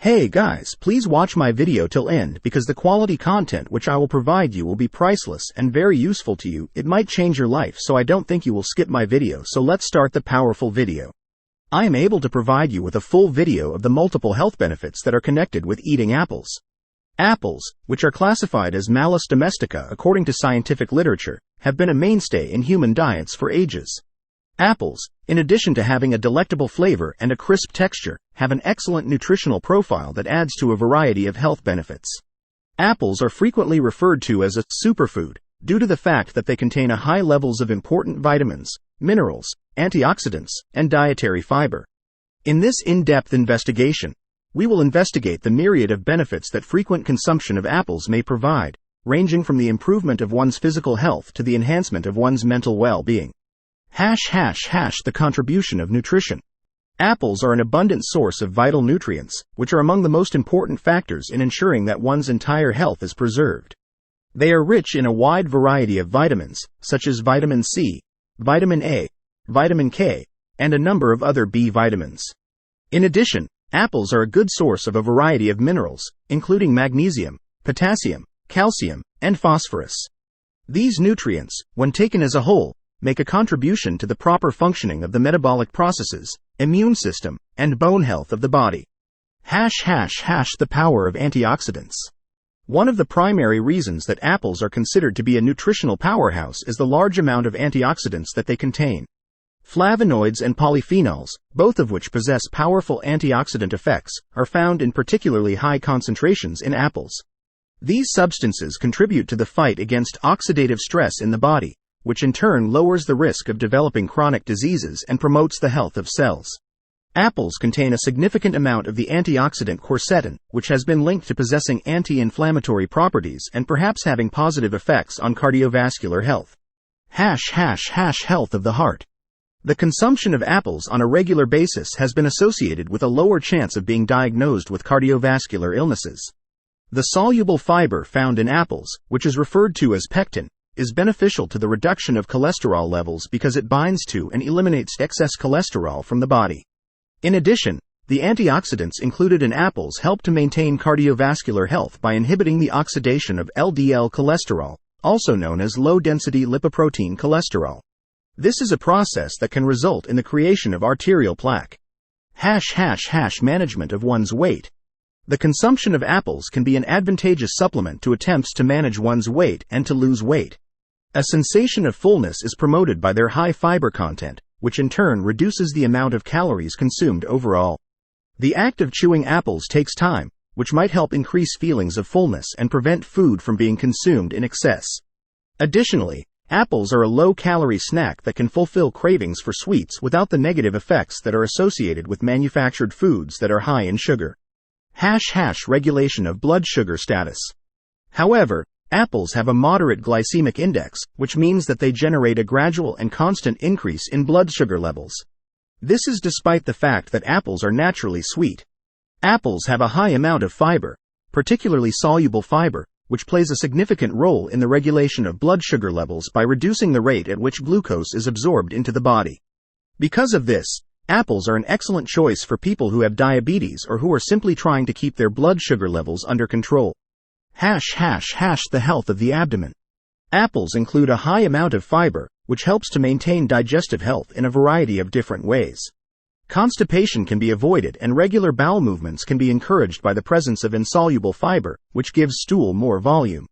Hey guys, please watch my video till end because the quality content which I will provide you will be priceless and very useful to you. It might change your life, so I don't think you will skip my video. So let's start the powerful video. I am able to provide you with a full video of the multiple health benefits that are connected with eating apples. Apples, which are classified as Malus domestica according to scientific literature, have been a mainstay in human diets for ages. Apples, in addition to having a delectable flavor and a crisp texture, have an excellent nutritional profile that adds to a variety of health benefits. Apples are frequently referred to as a superfood due to the fact that they contain a high levels of important vitamins, minerals, antioxidants, and dietary fiber. In this in-depth investigation, we will investigate the myriad of benefits that frequent consumption of apples may provide, ranging from the improvement of one's physical health to the enhancement of one's mental well-being. The contribution of nutrition. Apples are an abundant source of vital nutrients, which are among the most important factors in ensuring that one's entire health is preserved. They are rich in a wide variety of vitamins, such as vitamin C, vitamin A, vitamin K, and a number of other B vitamins. In addition, apples are a good source of a variety of minerals, including magnesium, potassium, calcium, and phosphorus. These nutrients, when taken as a whole, make a contribution to the proper functioning of the metabolic processes, immune system, and bone health of the body. The power of antioxidants. One of the primary reasons that apples are considered to be a nutritional powerhouse is the large amount of antioxidants that they contain. Flavonoids and polyphenols, both of which possess powerful antioxidant effects, are found in particularly high concentrations in apples. These substances contribute to the fight against oxidative stress in the body, which in turn lowers the risk of developing chronic diseases and promotes the health of cells. Apples contain a significant amount of the antioxidant quercetin, which has been linked to possessing anti-inflammatory properties and perhaps having positive effects on cardiovascular health. Health of the heart. The consumption of apples on a regular basis has been associated with a lower chance of being diagnosed with cardiovascular illnesses. The soluble fiber found in apples, which is referred to as pectin, is beneficial to the reduction of cholesterol levels because it binds to and eliminates excess cholesterol from the body. In addition, the antioxidants included in apples help to maintain cardiovascular health by inhibiting the oxidation of LDL cholesterol, also known as low-density lipoprotein cholesterol. This is a process that can result in the creation of arterial plaque. Management of one's weight. The consumption of apples can be an advantageous supplement to attempts to manage one's weight and to lose weight. A sensation of fullness is promoted by their high fiber content, which in turn reduces the amount of calories consumed overall. The act of chewing apples takes time, which might help increase feelings of fullness and prevent food from being consumed in excess. Additionally, apples are a low-calorie snack that can fulfill cravings for sweets without the negative effects that are associated with manufactured foods that are high in sugar. Regulation of blood sugar status. However, apples have a moderate glycemic index, which means that they generate a gradual and constant increase in blood sugar levels. This is despite the fact that apples are naturally sweet. Apples have a high amount of fiber, particularly soluble fiber, which plays a significant role in the regulation of blood sugar levels by reducing the rate at which glucose is absorbed into the body. Because of this, apples are an excellent choice for people who have diabetes or who are simply trying to keep their blood sugar levels under control. The health of the abdomen. Apples include a high amount of fiber, which helps to maintain digestive health in a variety of different ways. Constipation can be avoided and regular bowel movements can be encouraged by the presence of insoluble fiber, which gives stool more volume.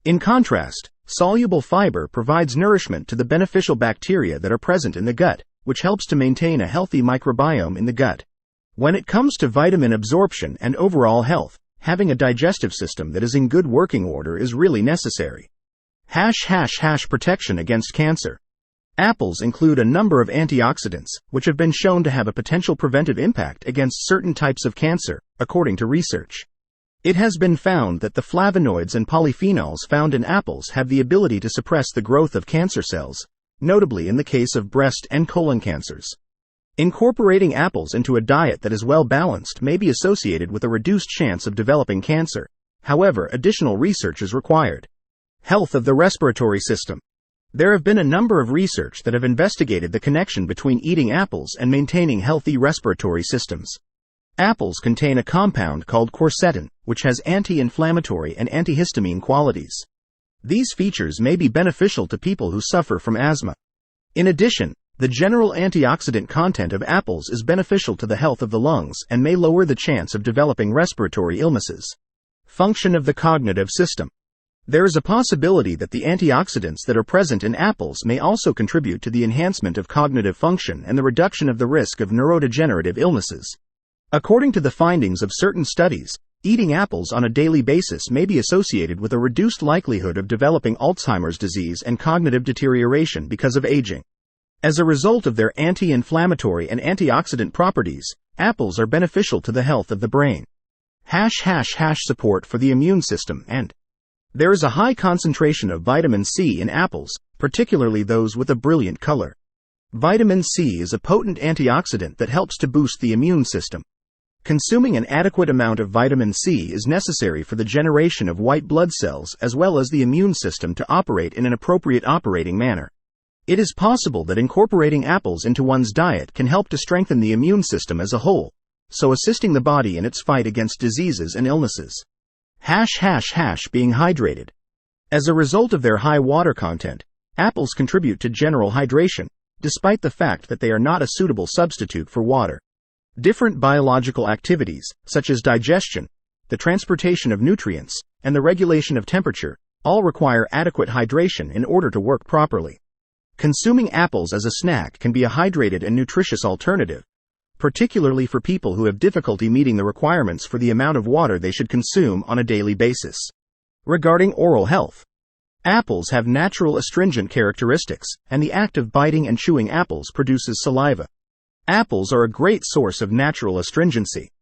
In contrast, soluble fiber provides nourishment to the beneficial bacteria that are present in the gut, which helps to maintain a healthy microbiome in the gut. When it comes to vitamin absorption and overall health, having a digestive system that is in good working order is really necessary. Protection against cancer. Apples include a number of antioxidants, which have been shown to have a potential preventive impact against certain types of cancer, according to research. It has been found that the flavonoids and polyphenols found in apples have the ability to suppress the growth of cancer cells, notably in the case of breast and colon cancers. Incorporating apples into a diet that is well balanced may be associated with a reduced chance of developing cancer. However, additional research is required. Health of the respiratory system. There have been a number of research that have investigated the connection between eating apples and maintaining healthy respiratory systems. Apples contain a compound called quercetin, which has anti-inflammatory and antihistamine qualities. These features may be beneficial to people who suffer from asthma. In addition, the general antioxidant content of apples is beneficial to the health of the lungs and may lower the chance of developing respiratory illnesses. Function of the cognitive system. There is a possibility that the antioxidants that are present in apples may also contribute to the enhancement of cognitive function and the reduction of the risk of neurodegenerative illnesses. According to the findings of certain studies, eating apples on a daily basis may be associated with a reduced likelihood of developing Alzheimer's disease and cognitive deterioration because of aging. As a result of their anti-inflammatory and antioxidant properties, apples are beneficial to the health of the brain. Support for the immune system. And there is a high concentration of vitamin C in apples, particularly those with a brilliant color. Vitamin C is a potent antioxidant that helps to boost the immune system. Consuming an adequate amount of vitamin C is necessary for the generation of white blood cells as well as the immune system to operate in an appropriate operating manner. It is possible that incorporating apples into one's diet can help to strengthen the immune system as a whole, so assisting the body in its fight against diseases and illnesses. Being hydrated. As a result of their high water content, apples contribute to general hydration, despite the fact that they are not a suitable substitute for water. Different biological activities, such as digestion, the transportation of nutrients, and the regulation of temperature, all require adequate hydration in order to work properly. Consuming apples as a snack can be a hydrated and nutritious alternative, particularly for people who have difficulty meeting the requirements for the amount of water they should consume on a daily basis. Regarding oral health, apples have natural astringent characteristics, and the act of biting and chewing apples produces saliva. Apples are a great source of natural astringency.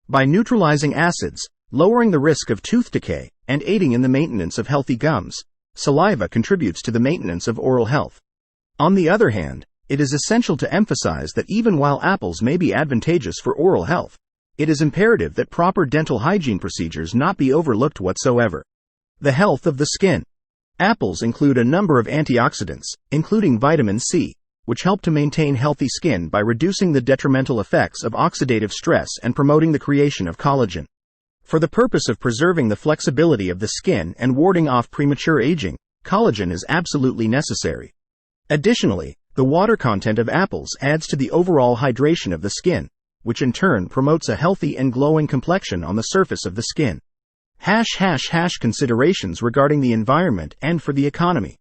By neutralizing acids, lowering the risk of tooth decay, and aiding in the maintenance of healthy gums, saliva contributes to the maintenance of oral health. On the other hand, it is essential to emphasize that even while apples may be advantageous for oral health, it is imperative that proper dental hygiene procedures not be overlooked whatsoever. The health of the skin. Apples include a number of antioxidants, including vitamin C, which help to maintain healthy skin by reducing the detrimental effects of oxidative stress and promoting the creation of collagen. For the purpose of preserving the flexibility of the skin and warding off premature aging, collagen is absolutely necessary. Additionally, the water content of apples adds to the overall hydration of the skin, which in turn promotes a healthy and glowing complexion on the surface of the skin. Considerations regarding the environment and for the economy.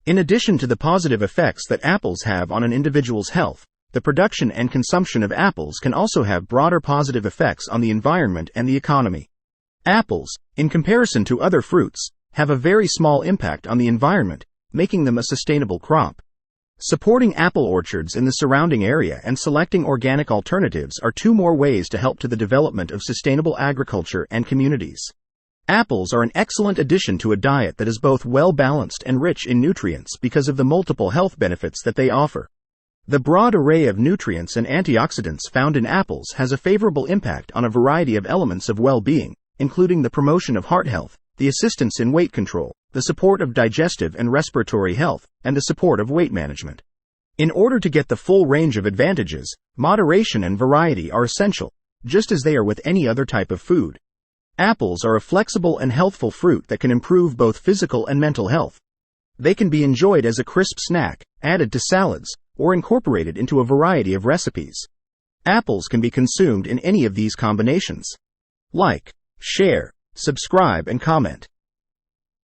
In addition to the positive effects that apples have on an individual's health, the production and consumption of apples can also have broader positive effects on the environment and the economy. Apples, in comparison to other fruits, have a very small impact on the environment, making them a sustainable crop. Supporting apple orchards in the surrounding area and selecting organic alternatives are two more ways to help to the development of sustainable agriculture and communities. Apples are an excellent addition to a diet that is both well-balanced and rich in nutrients because of the multiple health benefits that they offer. The broad array of nutrients and antioxidants found in apples has a favorable impact on a variety of elements of well-being, including the promotion of heart health, the assistance in weight control, the support of digestive and respiratory health, and the support of weight management. In order to get the full range of advantages, moderation and variety are essential, just as they are with any other type of food. Apples are a flexible and healthful fruit that can improve both physical and mental health. They can be enjoyed as a crisp snack, added to salads, or incorporated into a variety of recipes. Apples can be consumed in any of these combinations. Like, share, subscribe, and comment.